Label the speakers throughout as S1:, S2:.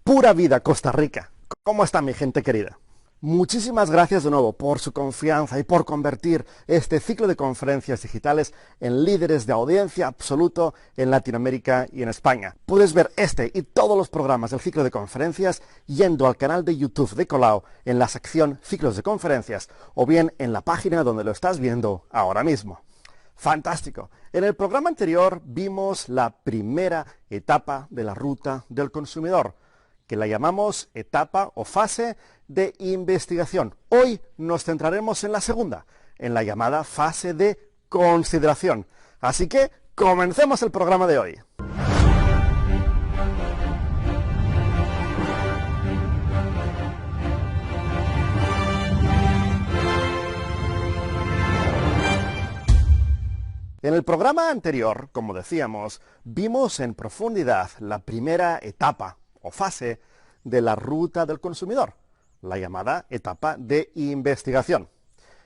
S1: Pura vida, Costa Rica. ¿Cómo está mi gente querida? Muchísimas gracias de nuevo por su confianza y por convertir este ciclo de conferencias digitales en líderes de audiencia absoluto en Latinoamérica y en España. Puedes ver este y todos los programas del ciclo de conferencias yendo al canal de YouTube de Colau en la sección Ciclos de Conferencias o bien en la página donde lo estás viendo ahora mismo. Fantástico. En el programa anterior vimos la primera etapa de la ruta del consumidor, que la llamamos etapa o fase de investigación. Hoy nos centraremos en la segunda, en la llamada fase de consideración. Así que comencemos el programa de hoy. En el programa anterior, como decíamos, vimos en profundidad la primera etapa o fase de la ruta del consumidor, la llamada etapa de investigación.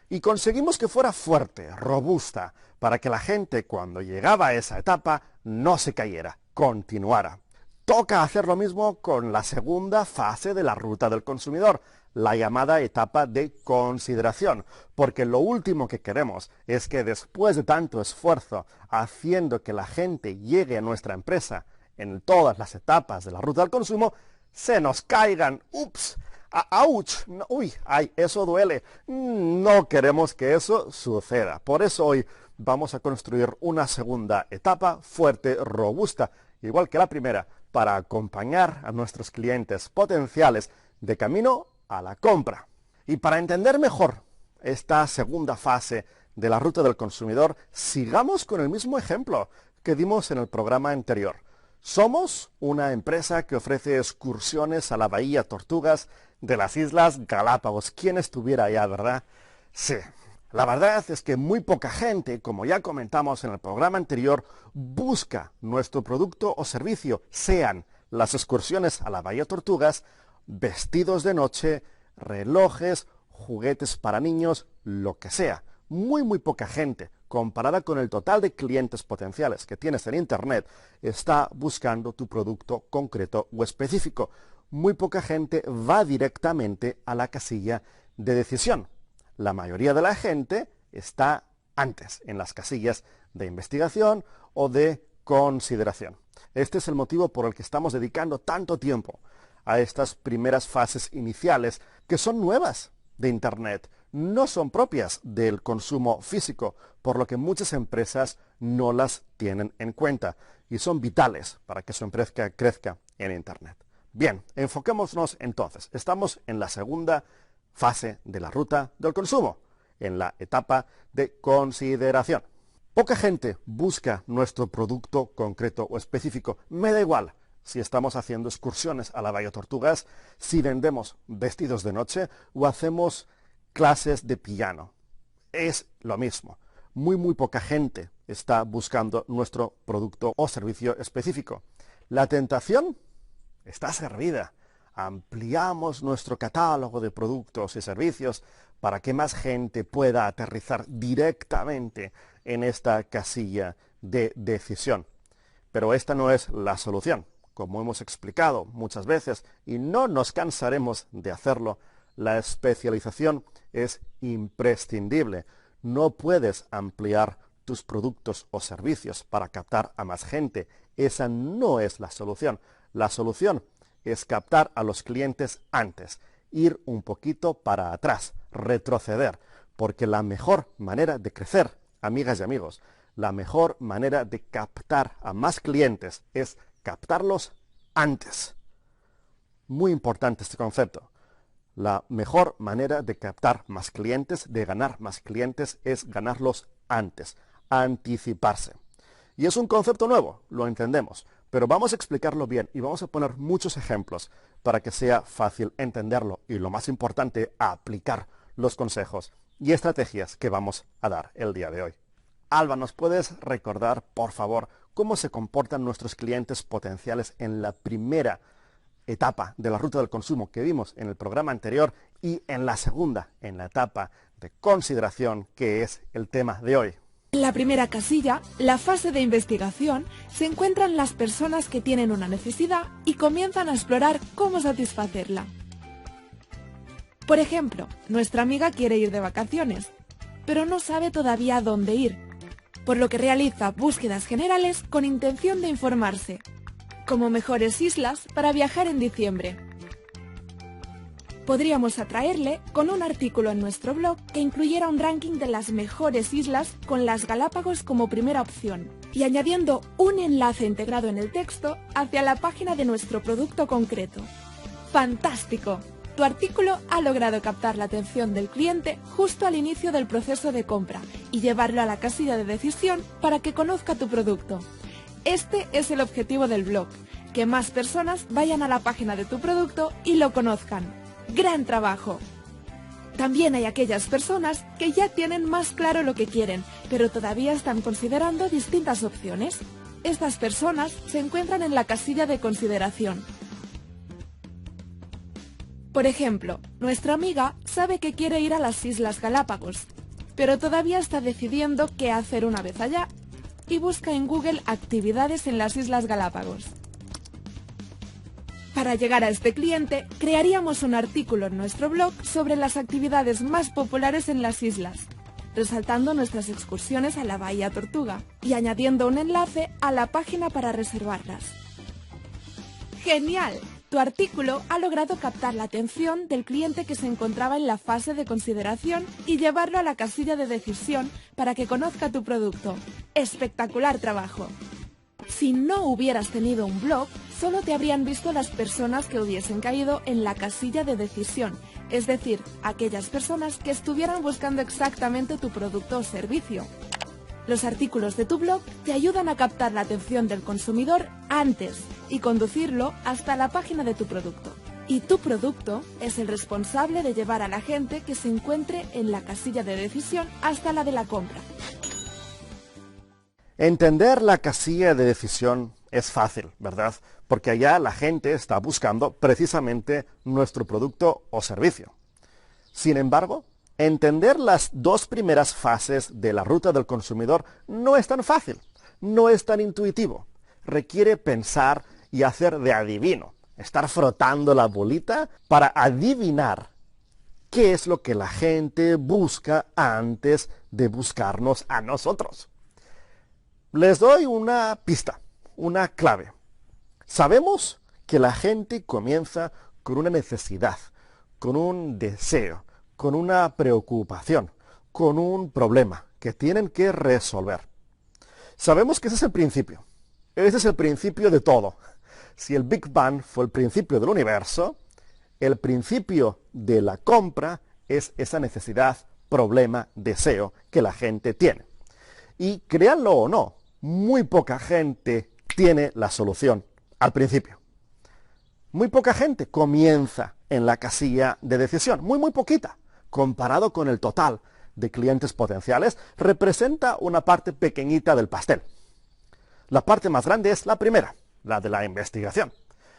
S1: Y conseguimos que fuera fuerte, robusta, para que la gente cuando llegaba a esa etapa no se cayera, continuara. Toca hacer lo mismo con la segunda fase de la ruta del consumidor, la llamada etapa de consideración, porque lo último que queremos es que después de tanto esfuerzo haciendo que la gente llegue a nuestra empresa en todas las etapas de la ruta del consumo, se nos caigan. ¡Ups! ¡Auch! No, ¡uy! ¡Ay! Eso duele. No queremos que eso suceda. Por eso hoy vamos a construir una segunda etapa fuerte, robusta, igual que la primera, para acompañar a nuestros clientes potenciales de camino a la compra. Y para entender mejor esta segunda fase de la ruta del consumidor, sigamos con el mismo ejemplo que dimos en el programa anterior. Somos una empresa que ofrece excursiones a la Bahía Tortugas de las Islas Galápagos. ¿Quién estuviera allá, verdad? Sí. La verdad es que muy poca gente, como ya comentamos en el programa anterior, busca nuestro producto o servicio, sean las excursiones a la Bahía Tortugas, vestidos de noche, relojes, juguetes para niños, lo que sea. Muy poca gente, comparada con el total de clientes potenciales que tienes en Internet, está buscando tu producto concreto o específico. Muy poca gente va directamente a la casilla de decisión. La mayoría de la gente está antes, en las casillas de investigación o de consideración. Este es el motivo por el que estamos dedicando tanto tiempo a estas primeras fases iniciales, que son nuevas de Internet, no son propias del consumo físico, por lo que muchas empresas no las tienen en cuenta y son vitales para que su empresa crezca en Internet. Bien, enfoquémonos entonces. Estamos en la segunda fase de la ruta del consumo, en la etapa de consideración. Poca gente busca nuestro producto concreto o específico. Me da igual si estamos haciendo excursiones a la Bahía Tortugas, si vendemos vestidos de noche o hacemos clases de piano. Es lo mismo. Muy poca gente está buscando nuestro producto o servicio específico. La tentación está servida. Ampliamos nuestro catálogo de productos y servicios para que más gente pueda aterrizar directamente en esta casilla de decisión. Pero esta no es la solución. Como hemos explicado muchas veces, y no nos cansaremos de hacerlo, la especialización es imprescindible. No puedes ampliar tus productos o servicios para captar a más gente. Esa no es la solución. La solución es captar a los clientes antes, ir un poquito para atrás, retroceder, porque la mejor manera de crecer, amigas y amigos, la mejor manera de captar a más clientes es captarlos antes. Muy importante este concepto. La mejor manera de captar más clientes, de ganar más clientes, es ganarlos antes, anticiparse. Y es un concepto nuevo, lo entendemos, pero vamos a explicarlo bien y vamos a poner muchos ejemplos para que sea fácil entenderlo y, lo más importante, aplicar los consejos y estrategias que vamos a dar el día de hoy. Alba, ¿nos puedes recordar, por favor, cómo se comportan nuestros clientes potenciales en la primera etapa de la ruta del consumo que vimos en el programa anterior y en la segunda, en la etapa de consideración, que es el tema de hoy?
S2: En la primera casilla, la fase de investigación, se encuentran las personas que tienen una necesidad y comienzan a explorar cómo satisfacerla. Por ejemplo, nuestra amiga quiere ir de vacaciones, pero no sabe todavía dónde ir, por lo que realiza búsquedas generales con intención de informarse, como mejores islas para viajar en diciembre. Podríamos atraerle con un artículo en nuestro blog que incluyera un ranking de las mejores islas con las Galápagos como primera opción y añadiendo un enlace integrado en el texto hacia la página de nuestro producto concreto. ¡Fantástico! Tu artículo ha logrado captar la atención del cliente justo al inicio del proceso de compra y llevarlo a la casilla de decisión para que conozca tu producto. Este es el objetivo del blog, que más personas vayan a la página de tu producto y lo conozcan. ¡Gran trabajo! También hay aquellas personas que ya tienen más claro lo que quieren, pero todavía están considerando distintas opciones. Estas personas se encuentran en la casilla de consideración. Por ejemplo, nuestra amiga sabe que quiere ir a las Islas Galápagos, pero todavía está decidiendo qué hacer una vez allá y busca en Google actividades en las Islas Galápagos. Para llegar a este cliente, crearíamos un artículo en nuestro blog sobre las actividades más populares en las islas, resaltando nuestras excursiones a la Bahía Tortuga y añadiendo un enlace a la página para reservarlas. ¡Genial! Tu artículo ha logrado captar la atención del cliente que se encontraba en la fase de consideración y llevarlo a la casilla de decisión para que conozca tu producto. ¡Espectacular trabajo! Si no hubieras tenido un blog, solo te habrían visto las personas que hubiesen caído en la casilla de decisión, es decir, aquellas personas que estuvieran buscando exactamente tu producto o servicio. Los artículos de tu blog te ayudan a captar la atención del consumidor antes y conducirlo hasta la página de tu producto. Y tu producto es el responsable de llevar a la gente que se encuentre en la casilla de decisión hasta la de la compra.
S1: Entender la casilla de decisión es fácil, ¿verdad? Porque allá la gente está buscando precisamente nuestro producto o servicio. Sin embargo, entender las dos primeras fases de la ruta del consumidor no es tan fácil, no es tan intuitivo. Requiere pensar y hacer de adivino, estar frotando la bolita para adivinar qué es lo que la gente busca antes de buscarnos a nosotros. Les doy una pista, una clave. Sabemos que la gente comienza con una necesidad, con un deseo, con una preocupación, con un problema que tienen que resolver. Sabemos que ese es el principio. Ese es el principio de todo. Si el Big Bang fue el principio del universo, el principio de la compra es esa necesidad, problema, deseo que la gente tiene. Y créanlo o no, muy poca gente tiene la solución al principio. Muy poca gente comienza en la casilla de decisión, muy poquita. Comparado con el total de clientes potenciales, representa una parte pequeñita del pastel. La parte más grande es la primera, la de la investigación.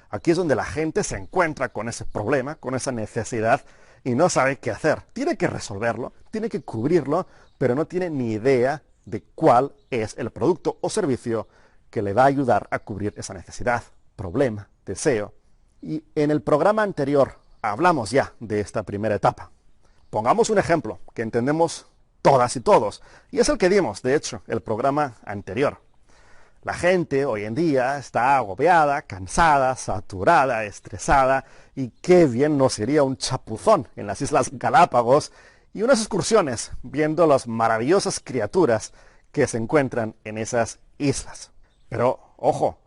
S1: Aquí es donde la gente se encuentra con ese problema, con esa necesidad y no sabe qué hacer. Tiene que resolverlo, tiene que cubrirlo, pero no tiene ni idea de cuál es el producto o servicio que le va a ayudar a cubrir esa necesidad, problema, deseo. Y en el programa anterior hablamos ya de esta primera etapa. Pongamos un ejemplo que entendemos todas y todos, y es el que dimos, de hecho, el programa anterior. La gente hoy en día está agobiada, cansada, saturada, estresada, y qué bien nos iría un chapuzón en las Islas Galápagos y unas excursiones viendo las maravillosas criaturas que se encuentran en esas islas. Pero, ojo,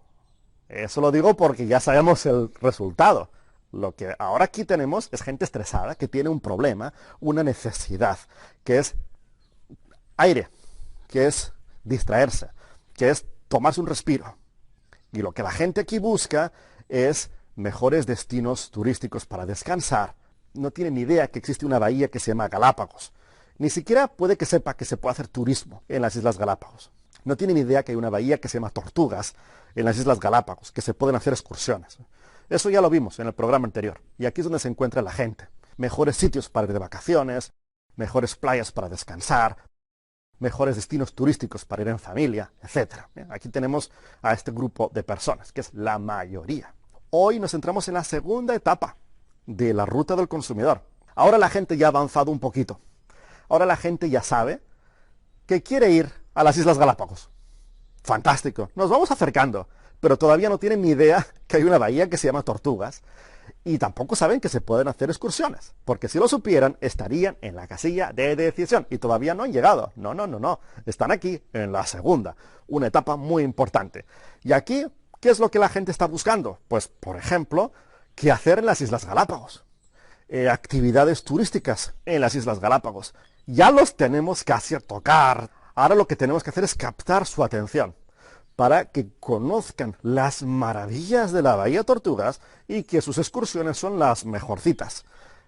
S1: eso lo digo porque ya sabemos el resultado. Lo que ahora aquí tenemos es gente estresada que tiene un problema, una necesidad, que es aire, que es distraerse, que es tomarse un respiro. Y lo que la gente aquí busca es mejores destinos turísticos para descansar. No tiene ni idea que existe una bahía que se llama Galápagos. Ni siquiera puede que sepa que se puede hacer turismo en las Islas Galápagos. No tiene ni idea que hay una bahía que se llama Tortugas en las Islas Galápagos, que se pueden hacer excursiones. Eso ya lo vimos en el programa anterior. Y aquí es donde se encuentra la gente. Mejores sitios para ir de vacaciones, mejores playas para descansar, mejores destinos turísticos para ir en familia, etc. Aquí tenemos a este grupo de personas, que es la mayoría. Hoy nos centramos en la segunda etapa de la ruta del consumidor. Ahora la gente ya ha avanzado un poquito. Ahora la gente ya sabe que quiere ir a las Islas Galápagos. Fantástico, nos vamos acercando, pero todavía no tienen ni idea que hay una bahía que se llama Tortugas y tampoco saben que se pueden hacer excursiones, porque si lo supieran estarían en la casilla de decisión y todavía no han llegado. No, están aquí en la segunda, una etapa muy importante. Y aquí, ¿qué es lo que la gente está buscando? Pues, por ejemplo, ¿qué hacer en las Islas Galápagos? Actividades turísticas en las Islas Galápagos. Ya los tenemos casi a tocar. Ahora lo que tenemos que hacer es captar su atención para que conozcan las maravillas de la Bahía Tortugas y que sus excursiones son las mejorcitas.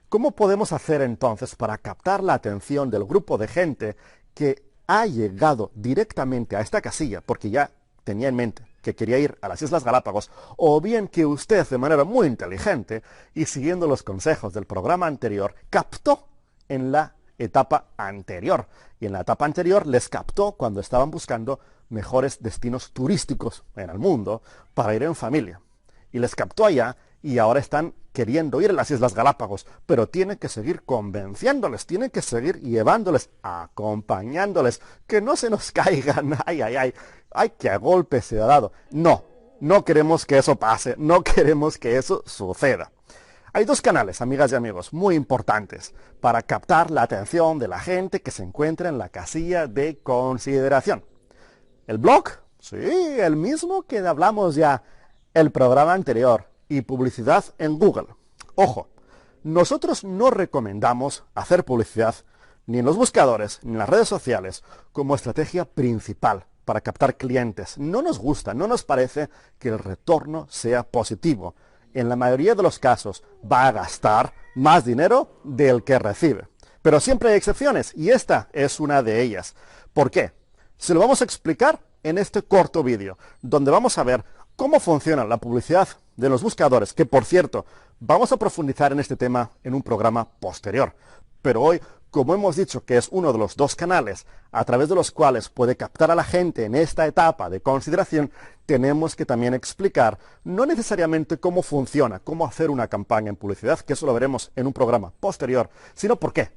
S1: ¿Cómo podemos hacer entonces para captar la atención del grupo de gente que ha llegado directamente a esta casilla porque ya tenía en mente que quería ir a las Islas Galápagos, o bien que usted de manera muy inteligente y siguiendo los consejos del programa anterior captó en la etapa anterior? Y en la etapa anterior les captó cuando estaban buscando mejores destinos turísticos en el mundo para ir en familia. Y les captó allá y ahora están queriendo ir a las Islas Galápagos, pero tiene que seguir convenciéndoles, tiene que seguir llevándoles, acompañándoles, que no se nos caigan, ay, que a golpe se ha dado. No queremos que eso pase, no queremos que eso suceda. Hay dos canales, amigas y amigos, muy importantes para captar la atención de la gente que se encuentra en la casilla de consideración. El blog, sí, el mismo que hablamos ya, el programa anterior, y publicidad en Google. Ojo, nosotros no recomendamos hacer publicidad ni en los buscadores ni en las redes sociales como estrategia principal para captar clientes. No nos gusta, no nos parece que el retorno sea positivo. En la mayoría de los casos va a gastar más dinero del que recibe. Pero siempre hay excepciones y esta es una de ellas. ¿Por qué? Se lo vamos a explicar en este corto vídeo, donde vamos a ver cómo funciona la publicidad de los buscadores, que por cierto, vamos a profundizar en este tema en un programa posterior. Pero hoy, como hemos dicho que es uno de los dos canales a través de los cuales puede captar a la gente en esta etapa de consideración, tenemos que también explicar no necesariamente cómo funciona, cómo hacer una campaña en publicidad, que eso lo veremos en un programa posterior, sino por qué.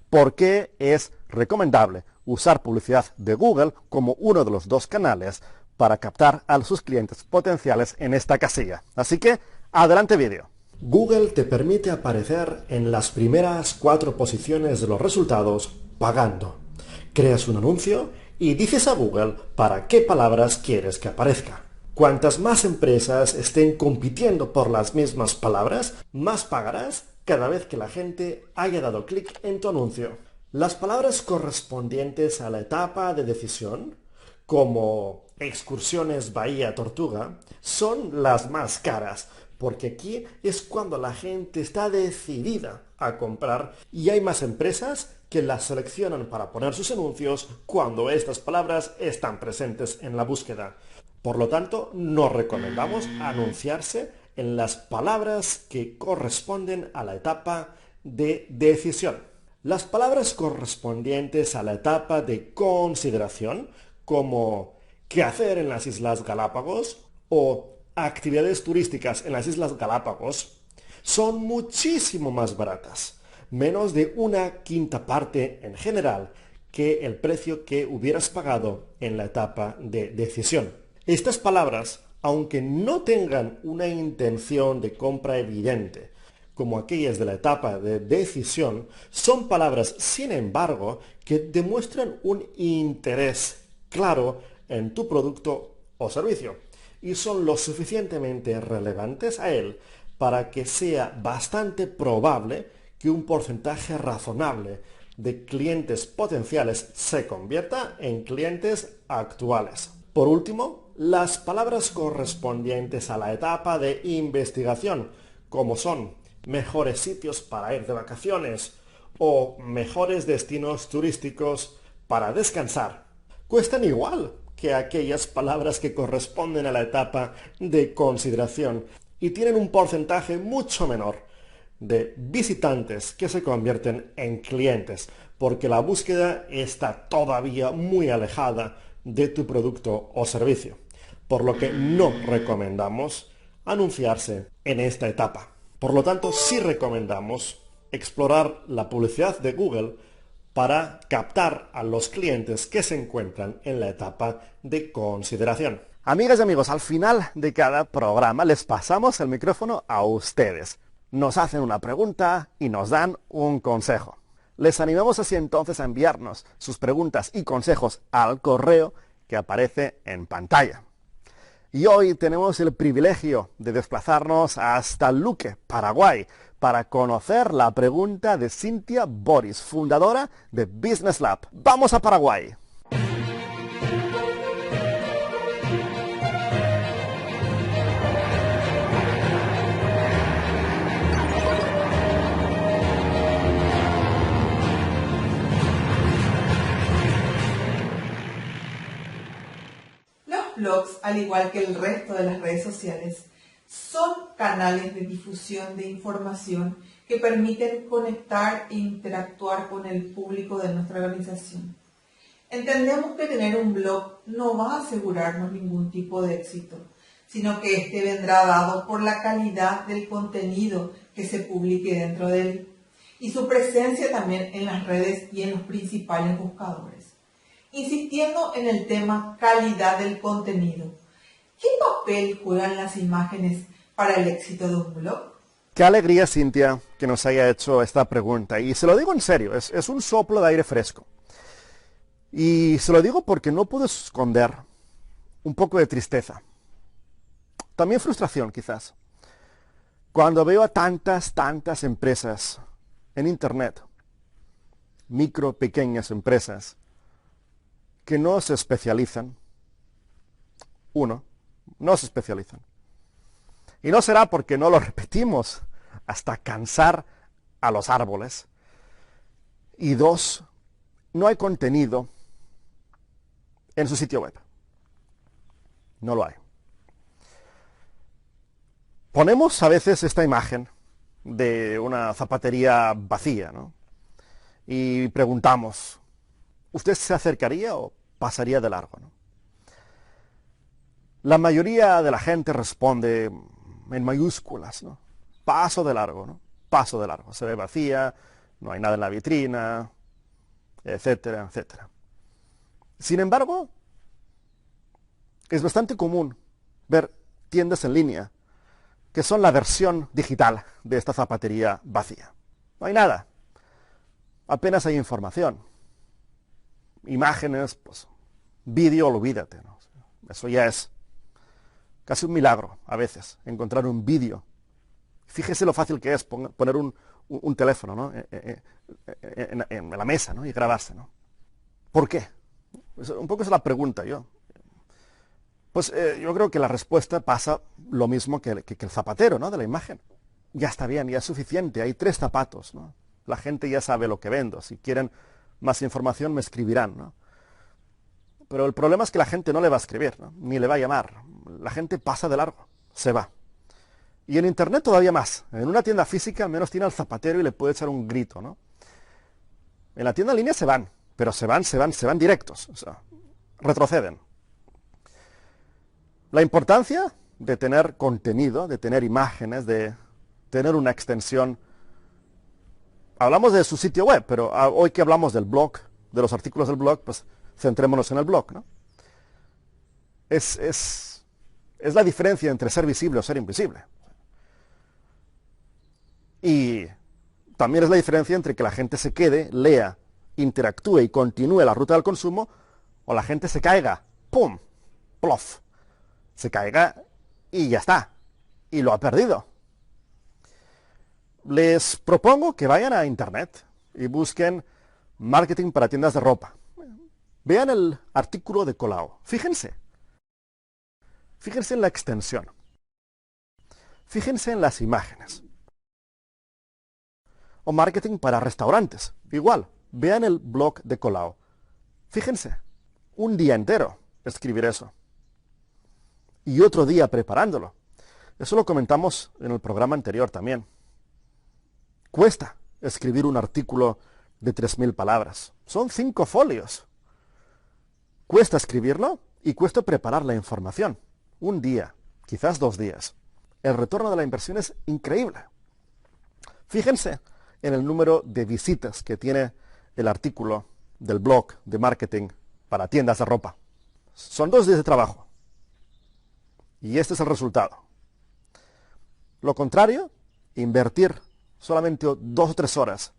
S1: ¿Por qué es recomendable usar publicidad de Google como uno de los dos canales para captar a sus clientes potenciales en esta casilla? Así que, adelante vídeo. Google te permite aparecer en las primeras 4 posiciones de los resultados pagando. Creas un anuncio y dices a Google para qué palabras quieres que aparezca. Cuantas más empresas estén compitiendo por las mismas palabras, más pagarás cada vez que la gente haya dado clic en tu anuncio. Las palabras correspondientes a la etapa de decisión, como excursiones Bahía Tortuga, son las más caras, porque aquí es cuando la gente está decidida a comprar y hay más empresas que las seleccionan para poner sus anuncios cuando estas palabras están presentes en la búsqueda. Por lo tanto, no recomendamos anunciarse en las palabras que corresponden a la etapa de decisión. Las palabras correspondientes a la etapa de consideración, como ¿qué hacer en las Islas Galápagos? O actividades turísticas en las Islas Galápagos, son muchísimo más baratas, menos de 1/5 parte en general que el precio que hubieras pagado en la etapa de decisión. Estas palabras, aunque no tengan una intención de compra evidente, como aquellas de la etapa de decisión, son palabras, sin embargo, que demuestran un interés claro en tu producto o servicio y son lo suficientemente relevantes a él para que sea bastante probable que un porcentaje razonable de clientes potenciales se convierta en clientes actuales. Por último, las palabras correspondientes a la etapa de investigación, como son mejores sitios para ir de vacaciones o mejores destinos turísticos para descansar, cuestan igual que aquellas palabras que corresponden a la etapa de consideración y tienen un porcentaje mucho menor de visitantes que se convierten en clientes, porque la búsqueda está todavía muy alejada de tu producto o servicio, por lo que no recomendamos anunciarse en esta etapa. Por lo tanto, sí recomendamos explorar la publicidad de Google para captar a los clientes que se encuentran en la etapa de consideración. Amigas y amigos, al final de cada programa les pasamos el micrófono a ustedes. Nos hacen una pregunta y nos dan un consejo. Les animamos así entonces a enviarnos sus preguntas y consejos al correo que aparece en pantalla. Y hoy tenemos el privilegio de desplazarnos hasta Luque, Paraguay, para conocer la pregunta de Cynthia Boris, fundadora de Business Lab. ¡Vamos a Paraguay!
S3: Los blogs, al igual que el resto de las redes sociales, son canales de difusión de información que permiten conectar e interactuar con el público de nuestra organización. Entendemos que tener un blog no va a asegurarnos ningún tipo de éxito, sino que este vendrá dado por la calidad del contenido que se publique dentro de él y su presencia también en las redes y en los principales buscadores. Insistiendo en el tema calidad del contenido, ¿qué papel juegan las imágenes para el éxito de un blog?
S1: Qué alegría, Cynthia, que nos haya hecho esta pregunta. Y se lo digo en serio, es un soplo de aire fresco. Y se lo digo porque no puedo esconder un poco de tristeza. También frustración, quizás. Cuando veo a tantas empresas en Internet, micro, pequeñas empresas, que no se especializan. No se especializan. Y no será porque no lo repetimos hasta cansar a los árboles. Y dos, no hay contenido en su sitio web. No lo hay. Ponemos a veces esta imagen de una zapatería vacía, ¿no? Y preguntamos, ¿usted se acercaría o pasaría de largo, ¿no? La mayoría de la gente responde en mayúsculas, ¿no? Paso de largo, ¿no? Paso de largo. Se ve vacía, no hay nada en la vitrina, etcétera, etcétera. Sin embargo, es bastante común ver tiendas en línea que son la versión digital de esta zapatería vacía. No hay nada. Apenas hay información. Imágenes, pues, vídeo, olvídate, ¿no? Eso ya es casi un milagro, a veces, encontrar un vídeo. Fíjese lo fácil que es poner un teléfono, ¿no? en la mesa, ¿no? Y grabarse, ¿no? ¿Por qué? Un poco es la pregunta, yo. Pues yo creo que la respuesta pasa lo mismo que el zapatero, ¿no? De la imagen. Ya está bien, ya es suficiente, hay 3 zapatos, ¿no? La gente ya sabe lo que vendo. Si quieren más información me escribirán, ¿no? Pero el problema es que la gente no le va a escribir, ¿no? Ni le va a llamar. La gente pasa de largo, se va. Y en Internet todavía más. En una tienda física al menos tiene al zapatero y le puede echar un grito, ¿no? En la tienda en línea se van, pero se van directos, o sea, retroceden. La importancia de tener contenido, de tener imágenes, de tener una extensión. Hablamos de su sitio web, pero hoy que hablamos del blog, de los artículos del blog, pues centrémonos en el blog, ¿no? Es la diferencia entre ser visible o ser invisible. Y también es la diferencia entre que la gente se quede, lea, interactúe y continúe la ruta del consumo, o la gente se caiga, ¡pum!, plof, se caiga y ya está, y lo ha perdido. Les propongo que vayan a Internet y busquen marketing para tiendas de ropa. Vean el artículo de Colau. Fíjense en la extensión. Fíjense en las imágenes. O marketing para restaurantes. Igual, vean el blog de Colau. Fíjense, un día entero escribir eso. Y otro día preparándolo. Eso lo comentamos en el programa anterior también. Cuesta escribir un artículo de 3.000 palabras. Son 5 folios. Cuesta escribirlo y cuesta preparar la información. Un día, quizás 2 días. El retorno de la inversión es increíble. Fíjense en el número de visitas que tiene el artículo del blog de marketing para tiendas de ropa. Son 2 días de trabajo. Y este es el resultado. Lo contrario, invertir solamente 2 o 3 horas.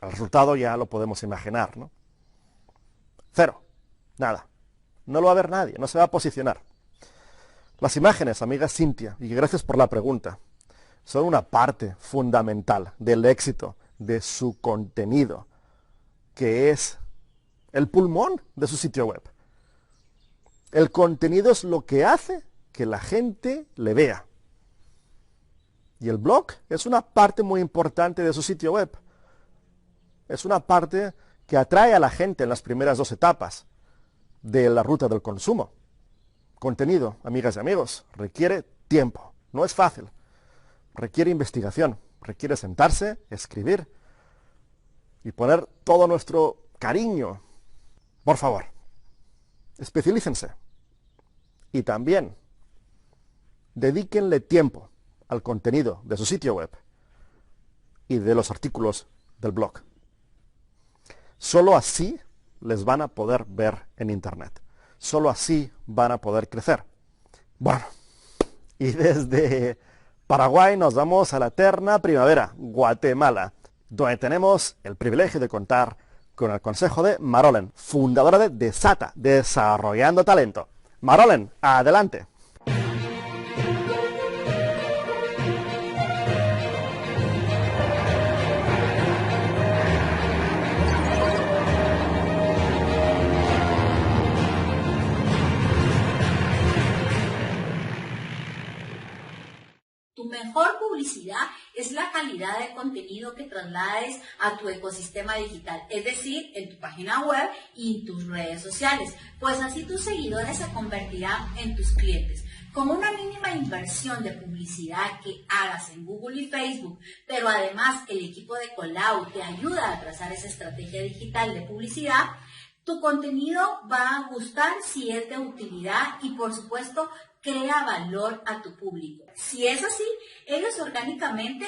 S1: El resultado ya lo podemos imaginar, ¿no? 0. Nada. No lo va a ver nadie, no se va a posicionar. Las imágenes, amiga Cintia, y gracias por la pregunta, son una parte fundamental del éxito de su contenido, que es el pulmón de su sitio web. El contenido es lo que hace que la gente le vea. Y el blog es una parte muy importante de su sitio web. Es una parte que atrae a la gente en las primeras 2 etapas de la ruta del consumo. Contenido, amigas y amigos, requiere tiempo. No es fácil. Requiere investigación. Requiere sentarse, escribir y poner todo nuestro cariño. Por favor, especialícense. Y también dedíquenle tiempo al contenido de su sitio web y de los artículos del blog. Solo así les van a poder ver en Internet. Solo así van a poder crecer. Bueno, y desde Paraguay nos vamos a la eterna primavera, Guatemala, donde tenemos el privilegio de contar con el consejo de Marolen, fundadora de Desata, Desarrollando Talento. Marolen, adelante.
S4: Tu mejor publicidad es la calidad de contenido que traslades a tu ecosistema digital, es decir, en tu página web y en tus redes sociales, pues así tus seguidores se convertirán en tus clientes. Con una mínima inversión de publicidad que hagas en Google y Facebook, pero además el equipo de Colau te ayuda a trazar esa estrategia digital de publicidad, tu contenido va a gustar si es de utilidad y, por supuesto, crea valor a tu público. Si es así, ellos orgánicamente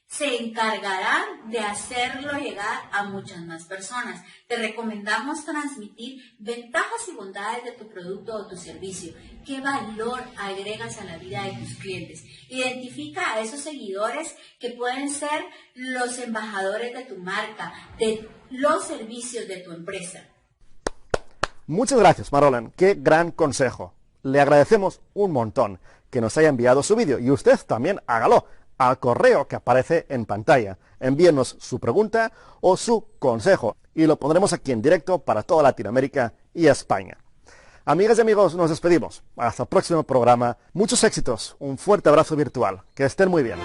S4: se encargarán de hacerlo llegar a muchas más personas. Te recomendamos transmitir ventajas y bondades de tu producto o tu servicio. ¿Qué valor agregas a la vida de tus clientes? Identifica a esos seguidores que pueden ser los embajadores de tu marca, de los servicios de tu empresa.
S1: Muchas gracias, Marolen. Qué gran consejo. Le agradecemos un montón que nos haya enviado su vídeo y usted también hágalo al correo que aparece en pantalla. Envíenos su pregunta o su consejo y lo pondremos aquí en directo para toda Latinoamérica y España. Amigas y amigos, nos despedimos. Hasta el próximo programa. Muchos éxitos. Un fuerte abrazo virtual. Que estén muy bien.